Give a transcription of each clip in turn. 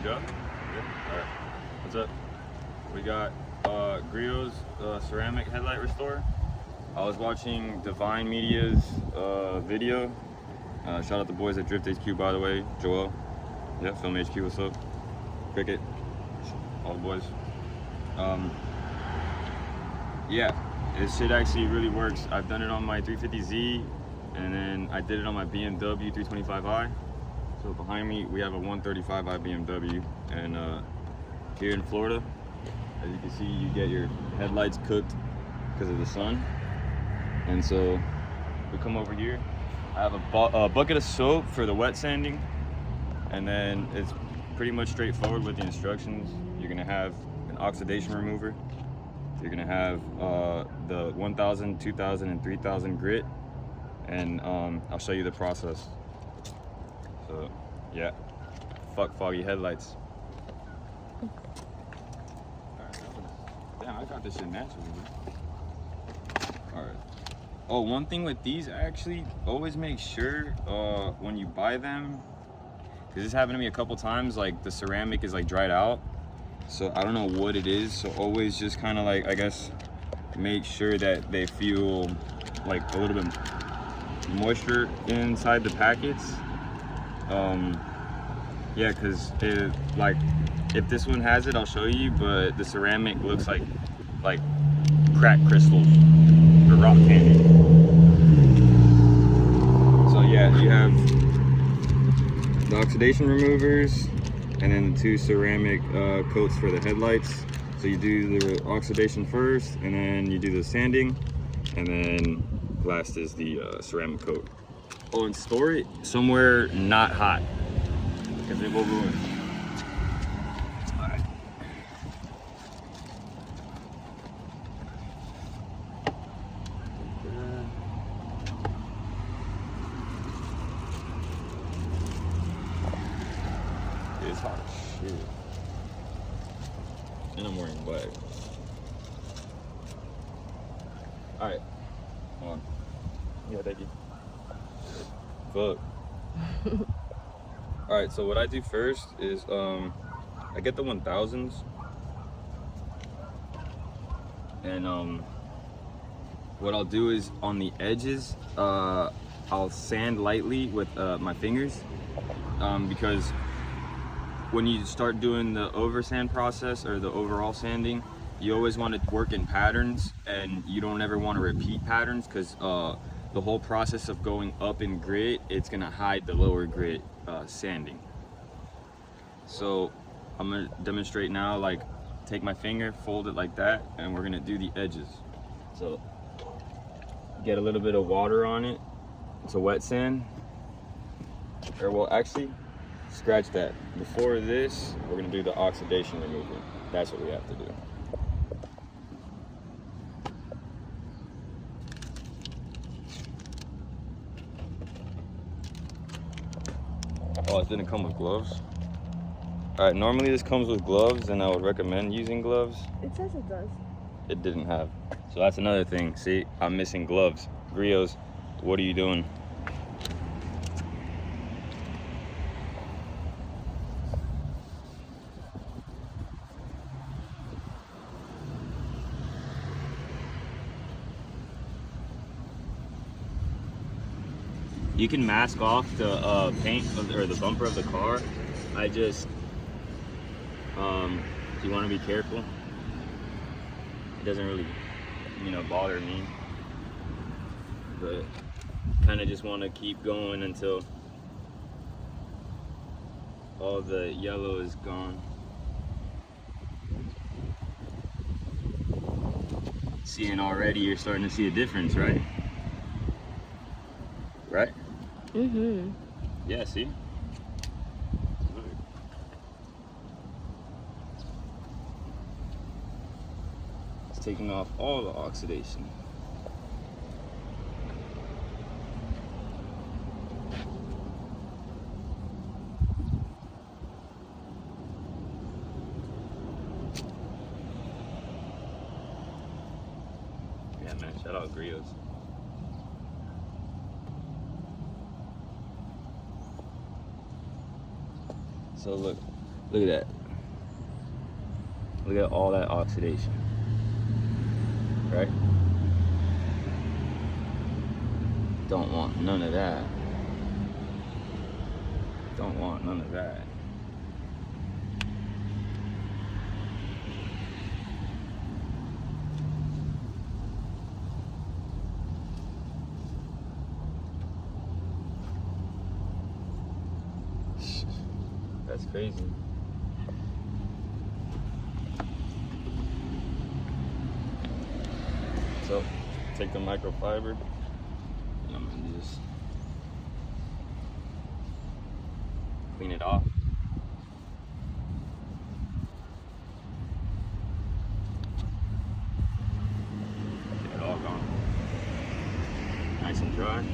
Go? Yeah. All right. What's up? We got griots ceramic headlight restore. I was watching Divine Media's video. Shout out the boys at Drift HQ, by the way. Joel. Yeah, Film HQ, what's up? Cricket. All the boys. Yeah, this shit actually really works. I've done it on my 350Z, and then I did it on my BMW 325i. So behind me, we have a 135i BMW, and here in Florida, as you can see, you get your headlights cooked because of the sun. And so we come over here. I have a bucket of soap for the wet sanding, and then it's pretty much straightforward with the instructions. You're gonna have an oxidation remover. You're gonna have the 1000, 2000, and 3000 grit, and I'll show you the process. So yeah, fuck foggy headlights. Damn, I got this shit naturally. All right. Oh, one thing with these, actually, always make sure when you buy them, because this happened to me a couple times, like the ceramic is like dried out. So I don't know what it is. So always just kind of like, I guess, make sure that they feel like a little bit moisture inside the packets. Yeah, because like if this one has it, I'll show you, but the ceramic looks like cracked crystals or rock candy. So yeah, you have the oxidation removers and then the two ceramic coats for the headlights. So you do the oxidation first, and then you do the sanding, and then last is the ceramic coat. Oh, and store it somewhere not hot, because it will ruin. All right. It's hot as shit. And I'm wearing black. All right, hold on. Yeah, thank you. Fuck. All right, so what I do first is I get the 1000s, and what I'll do is on the edges I'll sand lightly with my fingers, because when you start doing the over sand process or the overall sanding, you always want to work in patterns, and you don't ever want to repeat patterns, because the whole process of going up in grit, it's gonna hide the lower grit sanding. So I'm gonna demonstrate now, like take my finger, fold it like that, and we're gonna do the edges. So get a little bit of water on it. It's a wet sand. Or well, actually, scratch that. Before this, we're gonna do the oxidation remover. That's what we have to do. Oh, it didn't come with gloves. All right, normally this comes with gloves, and I would recommend using gloves. It says it does. It didn't have. So that's another thing. See, I'm missing gloves. Griots, what are you doing? You can mask off the paint or the bumper of the car. I just, you want to be careful. It doesn't really, bother me. But kind of just want to keep going until all the yellow is gone. Seeing already, you're starting to see a difference, right? Right? Mm-hmm. Yeah, see? It's taking off all the oxidation. Yeah, man, shout out griots. So look, Look at that. Look at all that oxidation. Right? Don't want none of that. Don't want none of that. That's crazy. So, take the microfiber, and I'm gonna just clean it off. Get it all gone. Nice and dry.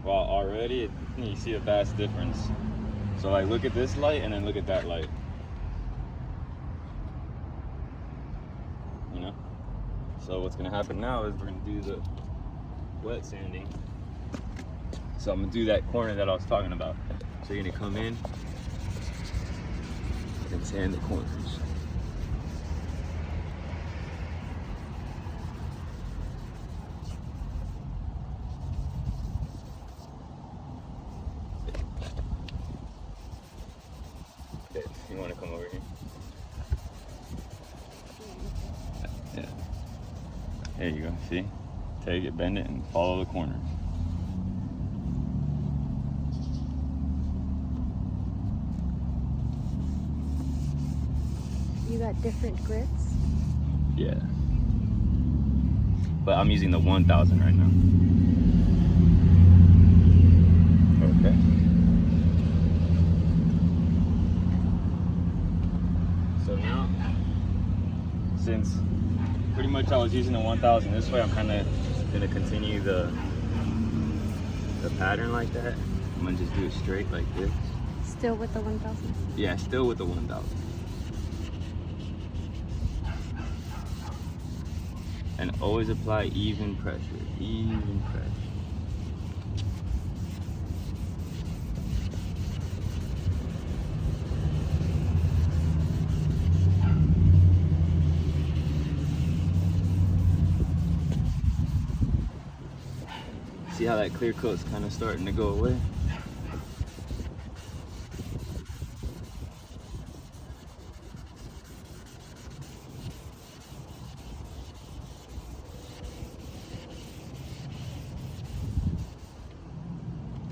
Well, already you see a vast difference. So like look at this light and then look at that light. You know? So what's gonna happen now is we're gonna do the wet sanding. So I'm gonna do that corner that I was talking about. So you're gonna come in and sand the corners. Okay, you wanna come over here? Yeah. There you go, see? Take it, bend it, and follow the corner. You got different grits? Yeah. But I'm using the 1000 right now. Okay. So now, since pretty much I was using the 1000 this way, I'm kind of gonna continue the pattern like that. I'm gonna just do it straight like this. Still with the 1000? Yeah, still with the 1000. And always apply even pressure, even pressure. See how that clear coat's kind of starting to go away?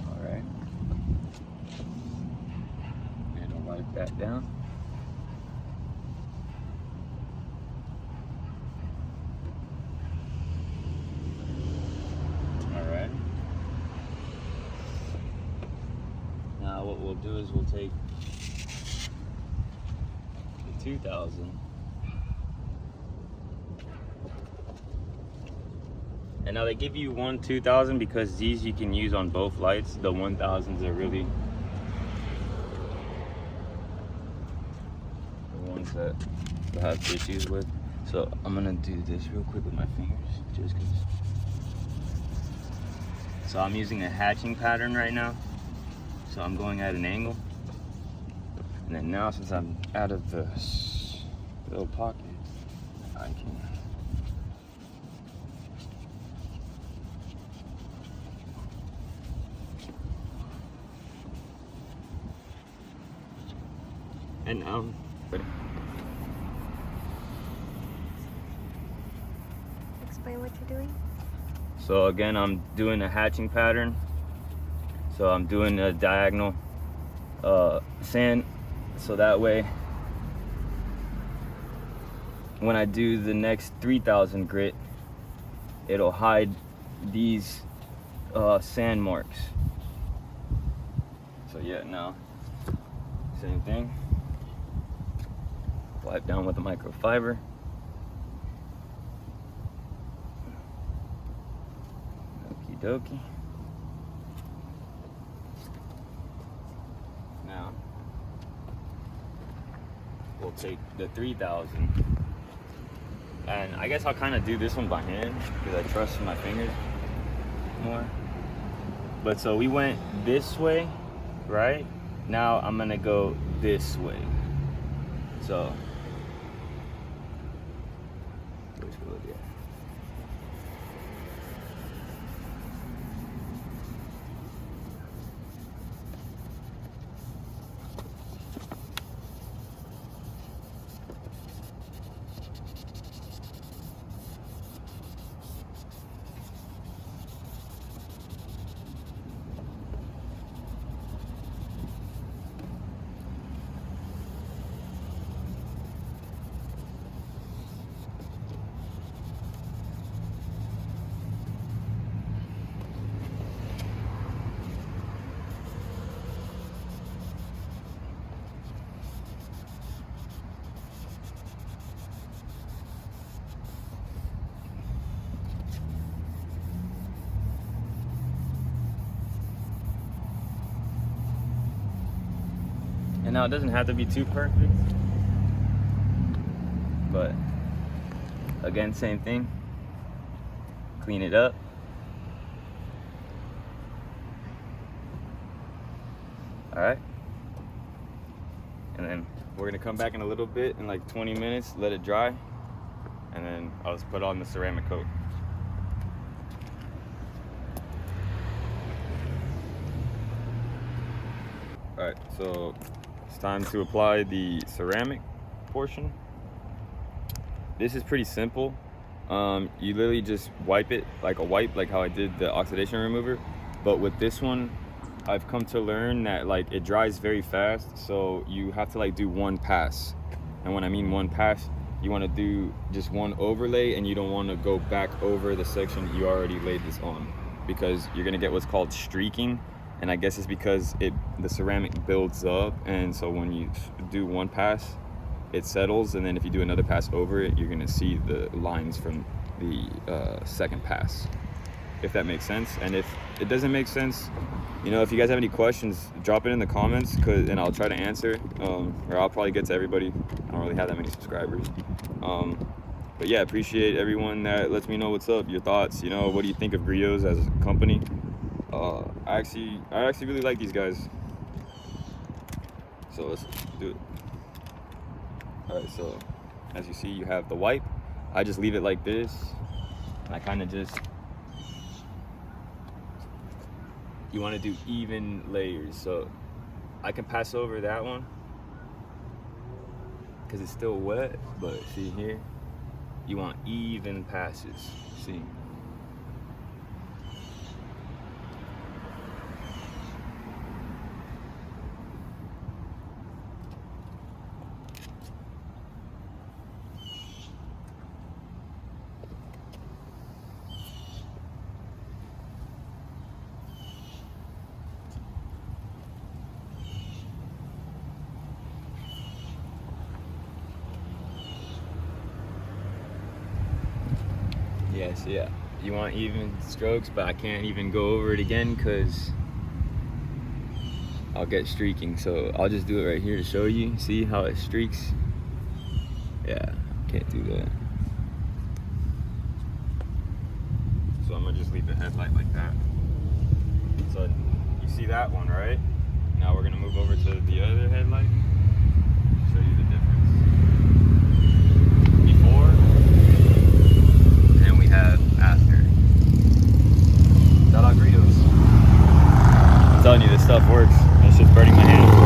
Alright. And I'll wipe that down. Alright. Now what we'll do is we'll take the 2000 and now they give you one 2000 because these you can use on both lights. The 1000s are really the ones that I have issues with. So I'm gonna do this real quick with my fingers just because. So I'm using a hatching pattern right now. So I'm going at an angle. And then now since I'm out of the little pocket, I can and now ready. Explain what you're doing. So again, I'm doing a hatching pattern. So I'm doing a diagonal sand, so that way when I do the next 3000 grit, it'll hide these sand marks. So yeah, now same thing. Wipe down with the microfiber. Okie dokie. Now we'll take the 3000 and I guess I'll kind of do this one by hand because I trust my fingers more. But so we went this way, right? Now I'm gonna go this way. So, which way, yeah. And now it doesn't have to be too perfect, but again, same thing. Clean it up. All right. And then we're gonna come back in a little bit, in like 20 minutes, let it dry, and then I'll just put on the ceramic coat. All right, so it's time to apply the ceramic portion. This is pretty simple. You literally just wipe it like a wipe, like how I did the oxidation remover. But with this one, I've come to learn that like it dries very fast, so you have to like do one pass. And when I mean one pass, you want to do just one overlay, and you don't want to go back over the section you already laid this on, because you're gonna get what's called streaking. And I guess it's because the ceramic builds up, and so when you do one pass, it settles, and then if you do another pass over it, you're gonna see the lines from the second pass, if that makes sense. And if it doesn't make sense, you know, if you guys have any questions, drop it in the comments, and I'll try to answer, or I'll probably get to everybody. I don't really have that many subscribers. But yeah, appreciate everyone that lets me know what's up, your thoughts, you know, what do you think of griots as a company? I actually really like these guys. So let's do it. All right, so as you see, you have the wipe. I just leave it like this. And I kind of just, you want to do even layers. So I can pass over that one because it's still wet, but see here, you want even passes, see? Yes, yeah. You want even strokes, but I can't even go over it again because I'll get streaking. So I'll just do it right here to show you. See how it streaks? Yeah, can't do that. So I'm gonna just leave the headlight like that. So you see that one, right? Now we're gonna move over to the other headlight. Show you the difference. Before, and we have after. Shout out griots. I'm telling you, this stuff works. It's just burning my hand.